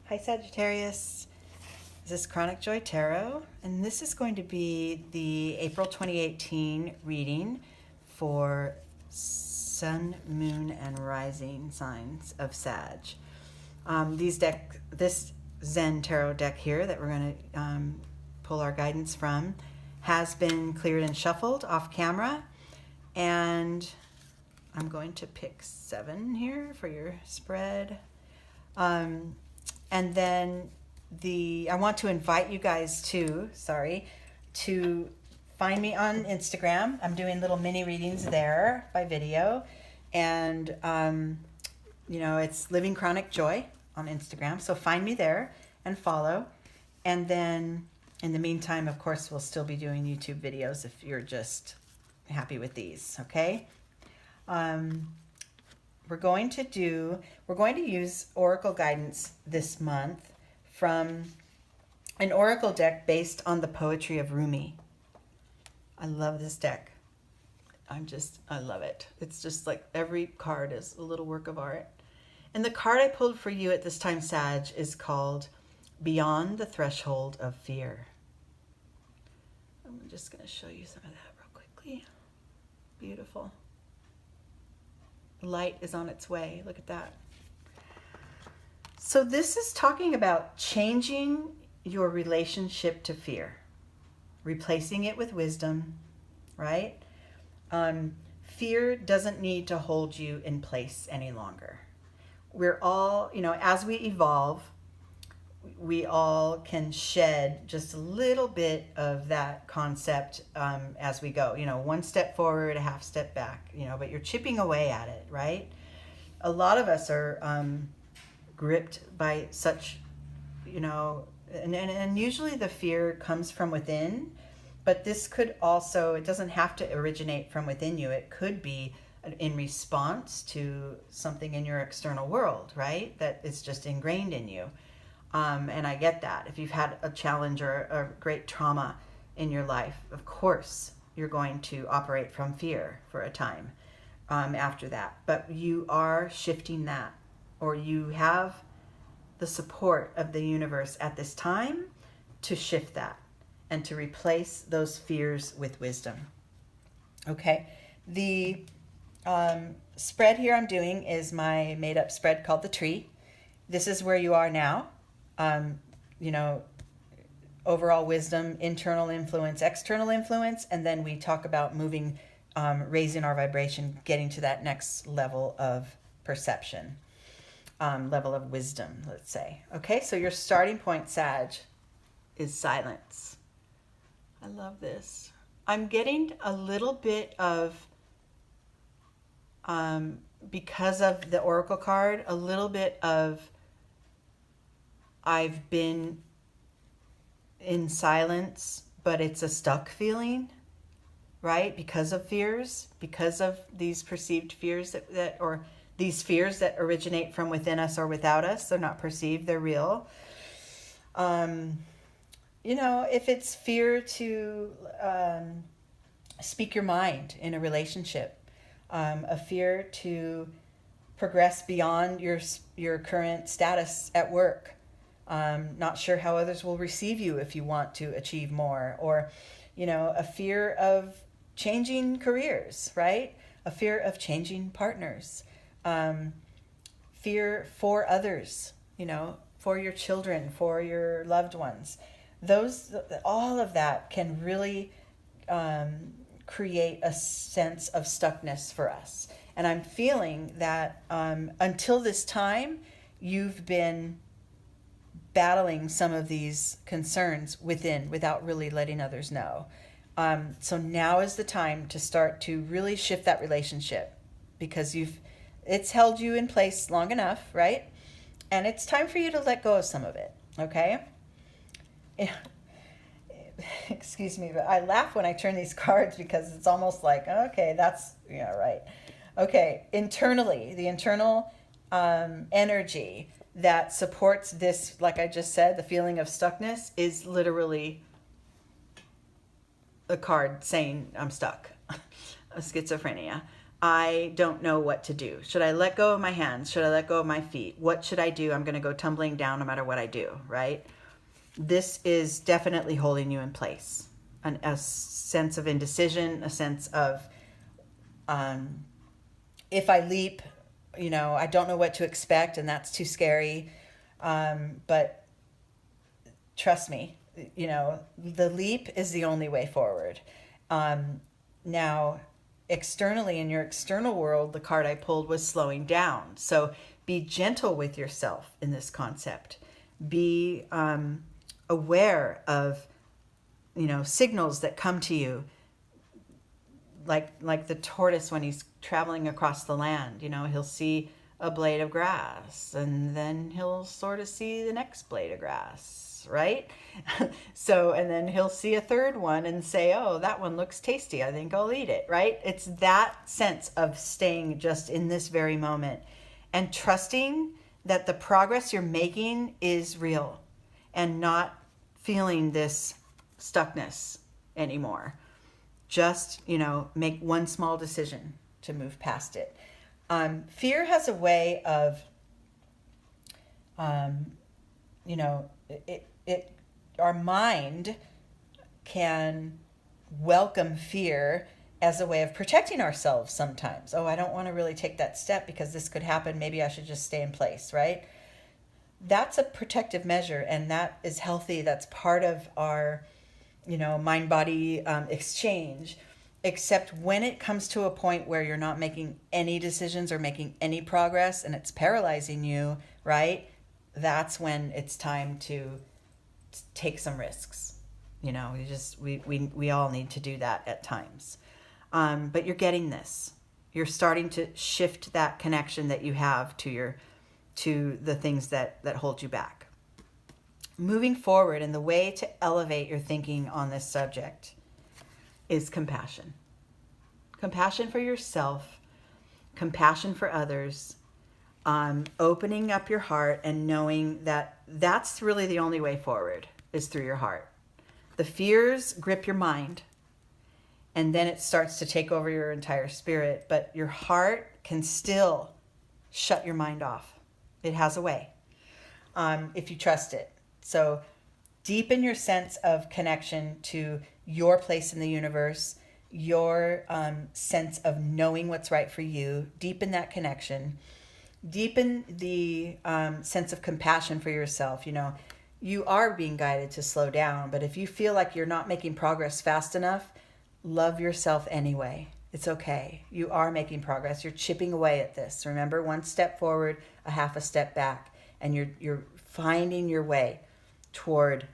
Hi Sagittarius, this is Chronic Joy Tarot, and this is going to be the April 2018 reading for Sun, Moon, and Rising signs of Sag. This Zen Tarot deck here that we're going to pull our guidance from has been cleared and shuffled off camera, and I'm going to pick 7 here for your spread. And then I want to invite you guys to find me on Instagram. I'm doing little mini readings there by video. And, it's Living Chronic Joy on Instagram. So find me there and follow. And then in the meantime, of course, we'll still be doing YouTube videos if you're just happy with these, okay? We're going to use Oracle guidance this month from an Oracle deck based on the poetry of Rumi. I love this deck. I love it. It's just like every card is a little work of art. And the card I pulled for you at this time, Sag, is called Beyond the Threshold of Fear. I'm just going to show you some of that real quickly. Beautiful. Light is on its way. Look at that. So this is talking about changing your relationship to fear, replacing it with wisdom, right? Fear doesn't need to hold you in place any longer. We're all, as we evolve, we all can shed just a little bit of that concept as we go. One step forward, a half step back, but you're chipping away at it, right? A lot of us are gripped by such, and usually the fear comes from within, but this could also, it doesn't have to originate from within you. It could be in response to something in your external world, right? That is just ingrained in you. And I get that. If you've had a challenge or a great trauma in your life, of course, you're going to operate from fear for a time after that. But you are shifting that, or you have the support of the universe at this time to shift that and to replace those fears with wisdom. Okay. The spread here I'm doing is my made-up spread called the tree. This is where you are now. Overall wisdom, internal influence, external influence, and then we talk about moving, raising our vibration, getting to that next level of perception, level of wisdom, let's say. Okay, so your starting point, Sag, is silence. I love this. I'm getting a little bit of, because of the Oracle card, a little bit of I've been in silence, but it's a stuck feeling, right? Because of fears, because of these perceived fears or these fears that originate from within us or without us. They're not perceived, they're real. If it's fear to speak your mind in a relationship, a fear to progress beyond your current status at work, not sure how others will receive you if you want to achieve more, or, a fear of changing careers, right? A fear of changing partners, fear for others, for your children, for your loved ones. All of that can really create a sense of stuckness for us. And I'm feeling that until this time, you've been battling some of these concerns without really letting others know. So now is the time to start to really shift that relationship, because it's held you in place long enough, right? And it's time for you to let go of some of it, okay? Excuse me, but I laugh when I turn these cards because it's almost like, okay, that's, right. Okay, internally, the internal energy that supports this, like I just said, the feeling of stuckness is literally a card saying I'm stuck. Schizophrenia. I don't know what to do. Should I let go of my hands? Should I let go of my feet? What should I do? I'm going to go tumbling down no matter what I do, right? This is definitely holding you in place. A sense of indecision, a sense of if I leap, I don't know what to expect and that's too scary. But trust me, the leap is the only way forward. Now, externally, in your external world, the card I pulled was slowing down. So be gentle with yourself in this concept. Be aware of, signals that come to you, like the tortoise when he's traveling across the land. He'll see a blade of grass and then he'll sort of see the next blade of grass, right? And then he'll see a third one and say, oh, that one looks tasty, I think I'll eat it, right? It's that sense of staying just in this very moment and trusting that the progress you're making is real and not feeling this stuckness anymore. Just, make one small decision to move past it. Fear has a way of, our mind can welcome fear as a way of protecting ourselves sometimes. Oh, I don't want to really take that step because this could happen. Maybe I should just stay in place, right? That's a protective measure, and that is healthy. That's part of our, mind-body exchange. Except when it comes to a point where you're not making any decisions or making any progress and it's paralyzing you, right? That's when it's time to take some risks. We all need to do that at times. But you're getting this. You're starting to shift that connection that you have to the things that hold you back. Moving forward, and the way to elevate your thinking on this subject is compassion. Compassion for yourself, compassion for others, opening up your heart and knowing that that's really the only way forward is through your heart. The fears grip your mind and then it starts to take over your entire spirit, but your heart can still shut your mind off. It has a way, if you trust it. So deepen your sense of connection to your place in the universe, your sense of knowing what's right for you. Deepen that connection. Deepen the sense of compassion for yourself. You are being guided to slow down, but if you feel like you're not making progress fast enough, love yourself anyway. It's okay. You are making progress. You're chipping away at this. Remember, one step forward, a half a step back, and you're finding your way toward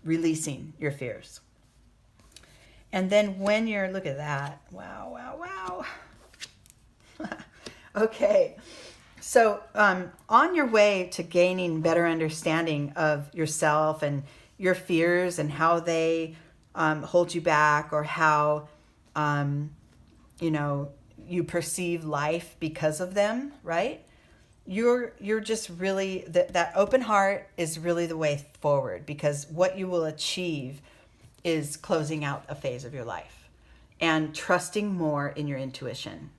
releasing your fears. And then when look at that. Wow. Okay. So on your way to gaining better understanding of yourself and your fears and how they hold you back, or how, you perceive life because of them, right? You're just really, that open heart is really the way forward, because what you will achieve is closing out a phase of your life and trusting more in your intuition.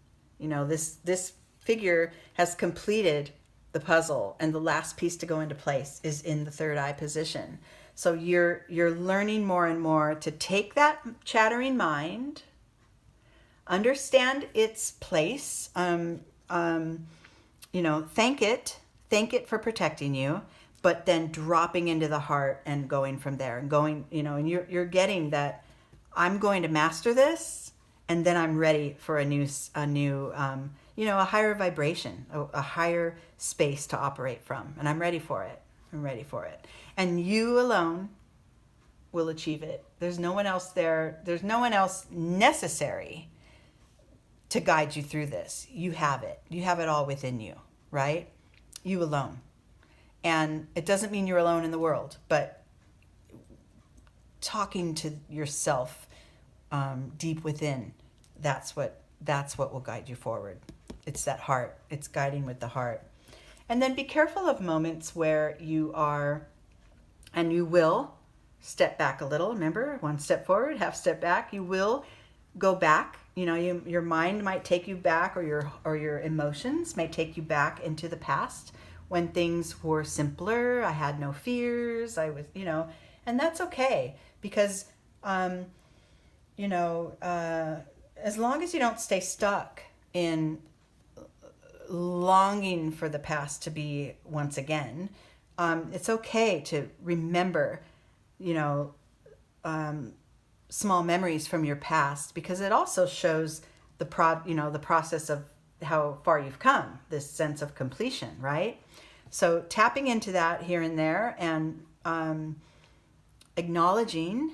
This figure has completed the puzzle, and the last piece to go into place is in the third eye position. So you're learning more and more to take that chattering mind, understand its place, thank it for protecting you, but then dropping into the heart and going from there and going, and you're getting that I'm going to master this, and then I'm ready for a higher vibration, a higher space to operate from. And I'm ready for it. And you alone will achieve it. There's no one else there. There's no one else necessary to guide you through this. You have it. You have it all within you, right? You alone. And it doesn't mean you're alone in the world, but talking to yourself deep within, that's what will guide you forward. It's that heart. It's guiding with the heart. And then be careful of moments where you are, and you will step back a little. Remember, one step forward, half step back. You will go back You know, your mind might take you back, or your emotions may take you back into the past when things were simpler. I had no fears. I was, you know, and that's okay, because, you know, as long as you don't stay stuck in longing for the past to be once again, it's okay to remember, you know, small memories from your past, because it also shows the process of how far you've come, this sense of completion, right? So tapping into that here and there, and acknowledging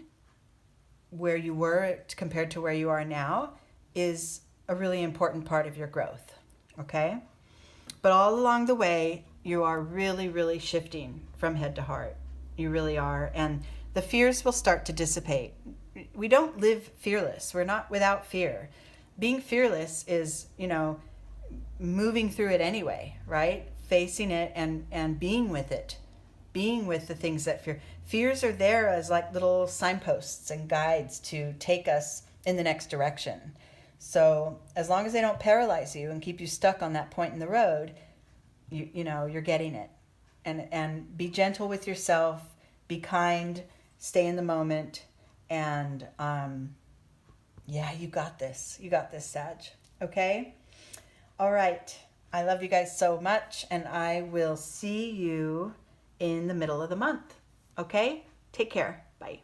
where you were compared to where you are now is a really important part of your growth, okay? But all along the way, you are really, really shifting from head to heart. You really are. And the fears will start to dissipate. We don't live fearless. We're not without fear. Being fearless is, you know, moving through it anyway, right? Facing it and being with it. Being with the things that fear. Fears are there as like little signposts and guides to take us in the next direction. So as long as they don't paralyze you and keep you stuck on that point in the road, you know, you're getting it. And be gentle with yourself, be kind, stay in the moment, and yeah, you got this. You got this, Sag. Okay? All right. I love you guys so much, and I will see you in the middle of the month. Okay? Take care. Bye.